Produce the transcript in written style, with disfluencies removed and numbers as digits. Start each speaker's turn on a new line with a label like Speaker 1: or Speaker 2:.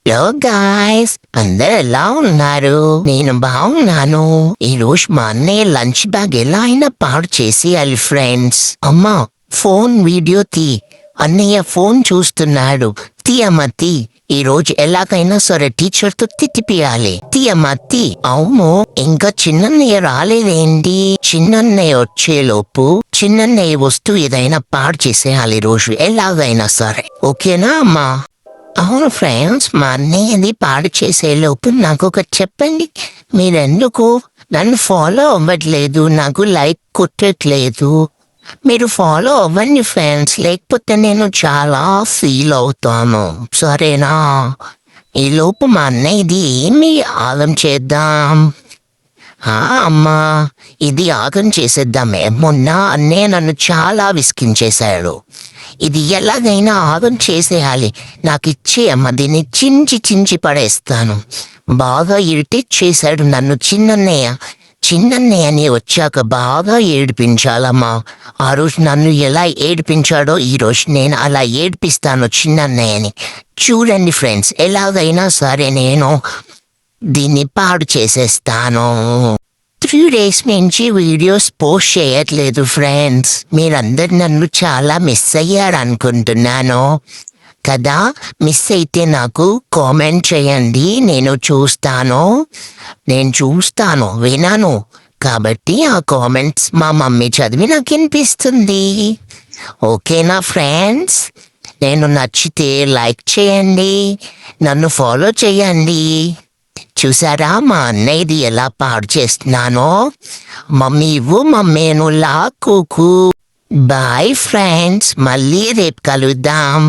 Speaker 1: Hello guys, అందరు ఎలా ఉన్నారు? నేను బాగున్నాను. ఈ రోజు మా అన్నయ్య లంచ్ బ్యాగ్ ఎలా అయినా పాడు చేసేయాలి ఫ్రెండ్స్. అమ్మా, ఫోన్ వీడియో తీ. అన్నయ్య ఫోన్ చూస్తున్నాడు. తీయమ్మ తీ. ఈ రోజు ఎలాగైనా సరే టీచర్ తో తిట్టిపియాలి. తీయమ్మ తీ. అవును, ఇంకా చిన్నన్నయ్య రాలేదేంటి? చిన్నన్నయ్య వచ్చేలోపు చిన్నన్నయ్య వస్తూ ఏదైనా పాడు చేసేయాలి ఈ రోజు ఎలాగైనా సరే. ఓకేనా అమ్మా? అవును ఫ్రెండ్స్, మా అన్నయ్యది పాడు చేసేలోపు నాకు ఒకటి చెప్పండి. మీరెందుకు నన్ను ఫాలో అవ్వట్లేదు? నాకు లైక్ కొట్టట్లేదు. మీరు ఫాలో అవ్వండి ఫ్రెండ్స్, లేకపోతే నేను చాలా ఫీల్ అవుతాను. సరేనా? ఈలోపు మా అన్నయ్యది ఏమి ఆగం చేద్దాం. అమ్మా, ఇది ఆగం చేసేద్దామే. మొన్న అన్నయ్య నన్ను చాలా విసిగించేశాడు. ఇది ఎలాగైనా ఆగం చేసేయాలి. నాకు ఇచ్చే అమ్మ, దీన్ని చించి చించి పడేస్తాను. బాగా ఇరిటేట్ చేశాడు నన్ను చిన్నన్నయ్య. చిన్నన్నయ్యని వచ్చాక బాగా ఏడిపించాలమ్మా. ఆ రోజు నన్ను ఎలా ఏడిపించాడో ఈరోజు నేను అలా ఏడిపిస్తాను చిన్నన్నయ్యని. చూడండి ఫ్రెండ్స్, ఎలాగైనా సరే నేను దీన్ని పాడు చేసేస్తాను. 3 days నుంచి వీడియోస్ పోస్ట్ చేయట్లేదు ఫ్రెండ్స్. మీరందరు నన్ను చాలా మిస్ అయ్యారనుకుంటున్నాను కదా. మిస్ అయితే నాకు కామెంట్ చేయండి, నేను చూస్తాను, వినాను. కాబట్టి ఆ కామెంట్స్ మా మమ్మీ చదివి నాకు వినిపిస్తుంది. ఓకేనా ఫ్రెండ్స్? నేను నచ్చితే లైక్ చేయండి, నన్ను ఫాలో చేయండి. చూసారా మా అన్నయ్యది ఎలా పాడు చేస్తున్నానో? మమ్మీ ఇవ్వు, మమ్మీను లాక్కుకు. బాయ్ ఫ్రెండ్స్, మళ్ళీ రేపు కలుద్దాం.